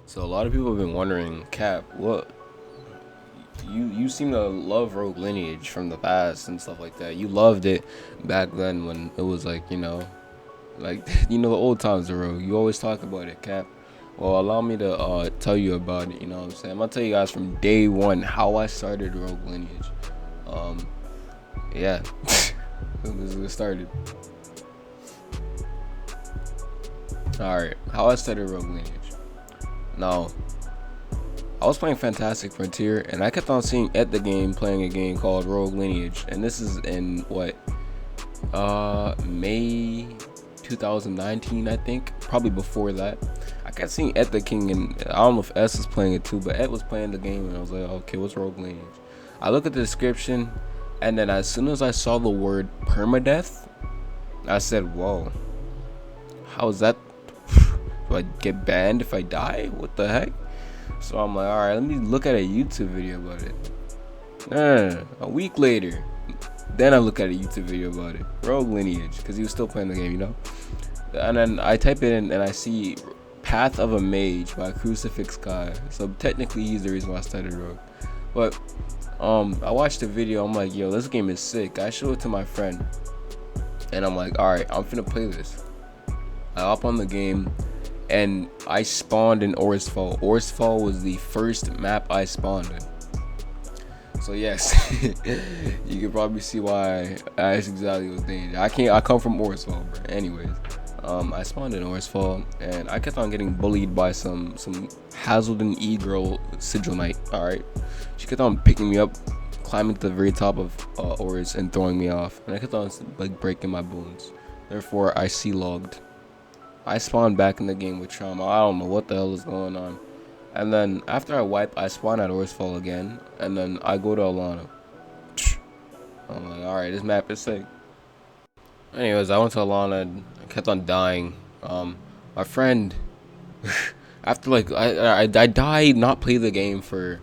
So a lot of people have been wondering, Cap, what you seem to love Rogue Lineage from the past and stuff like that. You loved it back then when it was like, like the old times of Rogue. You always talk about it, Cap. Well, allow me to tell you about it. You know what I'm saying? I'm gonna tell you guys from day one how I started Rogue Lineage. Um, yeah, this is what started. All right, how I started Rogue Lineage. Now, I was playing Fantastic Frontier, and I kept on seeing at the game playing a game called Rogue Lineage, and this is in what May 2019, I think, probably before that. I kept seeing Ed the King, and I don't know if S was playing it too, but Ed was playing the game, and I was like, okay, what's Rogue Lineage? I look at the description, and then as soon as I saw the word permadeath, I said, whoa, how is that? Do I get banned if I die? What the heck? So I'm like, alright, let me look at a YouTube video about it. A week later, then I look at a YouTube video about it. Rogue Lineage, because he was still playing the game, And then I type it in and I see Path of a Mage by Crucifix Kai. So technically he's the reason why I started Rogue. But I watched the video, I'm like, yo, this game is sick. I show it to my friend. And I'm like, alright, I'm finna play this. I hop on the game. And I spawned in Orsfall. Orsfall was the first map I spawned in. So yes, you can probably see why that's exactly what's danger. I come from Orsfall, bro. Anyways, I spawned in Orsfall, and I kept on getting bullied by some Hazelden E-girl Sigil Knight. Alright. She kept on picking me up, climbing to the very top of Ors and throwing me off. And I kept on like breaking my bones. Therefore I C-logged. I spawned back in the game with trauma. I don't know what the hell is going on. And then after I wipe, I spawn at Orsfall again. And then I go to Alana. I'm like, alright, this map is sick. Anyways, I went to Alana and I kept on dying. My friend, after like, I died, not play the game for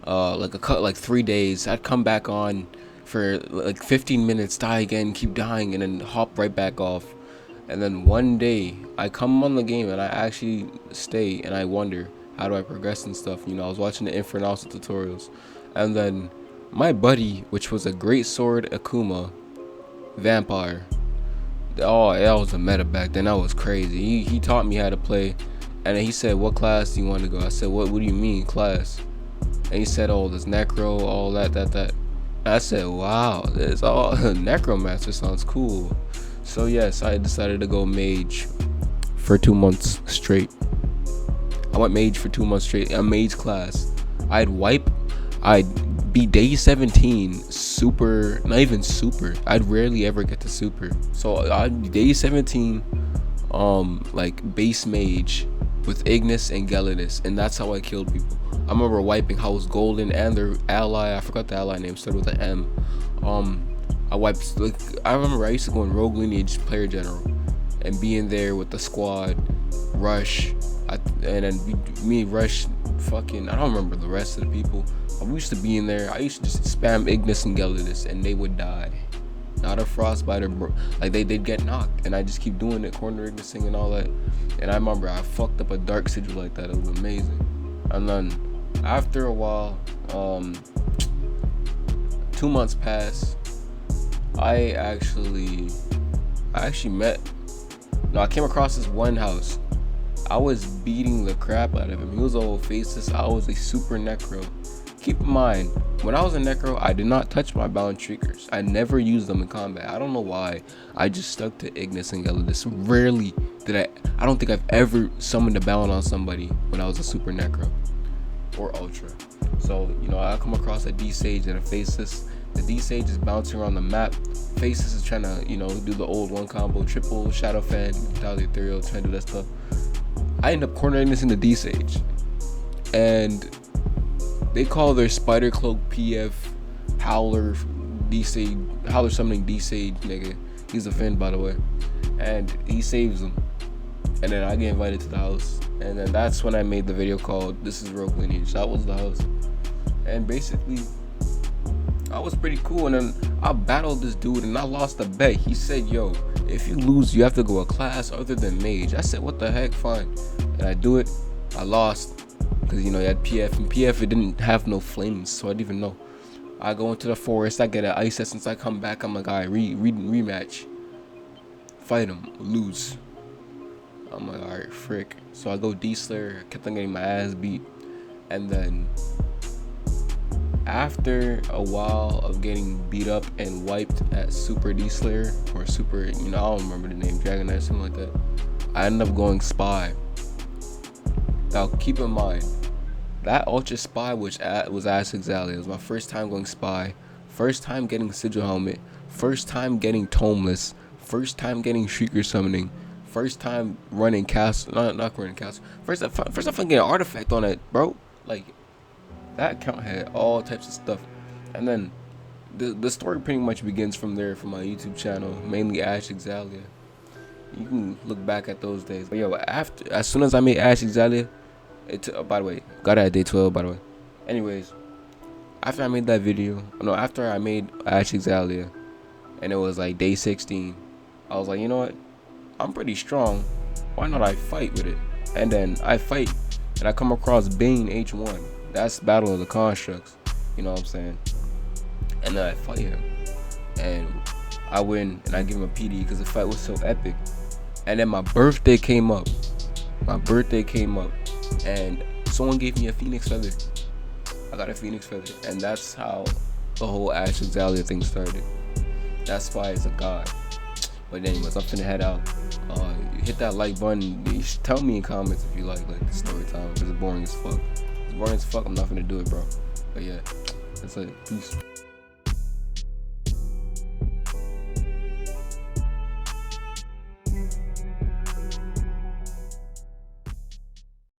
like 3 days. I'd come back on for like 15 minutes, die again, keep dying, and then hop right back off. And then one day, I come on the game and I actually stay and I wonder, how do I progress and stuff? I was watching the Infernals tutorials. And then my buddy, which was a Great Sword Akuma Vampire. Oh, that was a meta back then. That was crazy. He taught me how to play. And then he said, what class do you want to go? I said, what do you mean, class? And he said, oh, there's Necro, all that. I said, wow, this all Necromancer sounds cool. So yes, I decided to go mage for 2 months straight. I went mage for 2 months straight. A mage class. I'd wipe. I'd be day 17 super, not even super. I'd rarely ever get to super. So I'd be day 17, like base mage with Ignis and Gelidus, and that's how I killed people. I remember wiping House Golden and their ally. I forgot the ally name. Started with an M. I wiped, like, I remember I used to go in Rogue Lineage Player General and be in there with the squad, Rush, and then me, Rush, fucking, I don't remember the rest of the people. We used to be in there. I used to just spam Ignis and Gelidus and they would die. Not a frostbite or, like, they'd get knocked. And I just keep doing it, corner Ignising and all that. And I remember I fucked up a dark sigil like that. It was amazing. And then after a while, 2 months passed. I actually I came across this one house. I was beating the crap out of him. He was a whole faceless. I was a super necro. Keep in mind, when I was a necro, I did not touch my bound triggers. I never used them in combat. I don't know why. I just stuck to Ignis and Gelidus. Rarely did I don't think I've ever summoned a bound on somebody when I was a super necro or ultra. So, I come across a D Sage and a faceless. The D Sage is bouncing around the map. Faces is trying to, do the old one combo, triple Shadow Fan, without the ethereal, trying to do that stuff. I end up cornering this in the D Sage. And they call their Spider Cloak PF Howler D Sage, Howler summoning D Sage nigga. He's a Finn, by the way. And he saves them. And then I get invited to the house. And then that's when I made the video called This is Rogue Lineage. That was the house. And basically, I was pretty cool, and then I battled this dude and I lost a bet. He said, yo, if you lose, you have to go a class other than mage. I said, what the heck, fine. And I do it. I lost. because you know you had PF, and PF it didn't have no flames, so I didn't even know. I go into the forest, I get an ice essence, I come back, I'm like, alright, rematch, fight him, lose. I'm like, alright, frick. So I go D-Slayer, kept on getting my ass beat, and then after a while of getting beat up and wiped at Super D-Slayer, or Super, you know, I don't remember the name, Dragon Knight, something like that, I ended up going Spy. Now keep in mind, that Ultra Spy was Ash Exalia. It was my first time going Spy, first time getting Sigil Helmet, first time getting Tomeless, first time getting Shrieker Summoning, first time running Castle, not running Castle, first time getting Artifact on it, bro. Like, that account had all types of stuff. And then the story pretty much begins from there, from my YouTube channel, mainly Ash Exalia. You can look back at those days. But yo, as soon as I made Ash Exalia, by the way, got it at day 12, by the way. Anyways, after I made that video, after I made Ash Exalia, and it was like day 16, I was like, you know what? I'm pretty strong. Why not I fight with it? And then I fight, and I come across Bane H1. That's Battle of the Constructs. You know what I'm saying? And then I fight him, and I win, and I give him a PD because the fight was so epic. And then my birthday came up. And someone gave me a Phoenix Feather. I got a Phoenix Feather, and that's how the whole Ash Exalia thing started. That's why it's a god. But anyways, I'm finna head out. Hit that like button. Tell me in comments if you like the story time, because it's boring as fuck. It's boring as fuck. I'm not finna do it, bro. But yeah, that's it. Peace.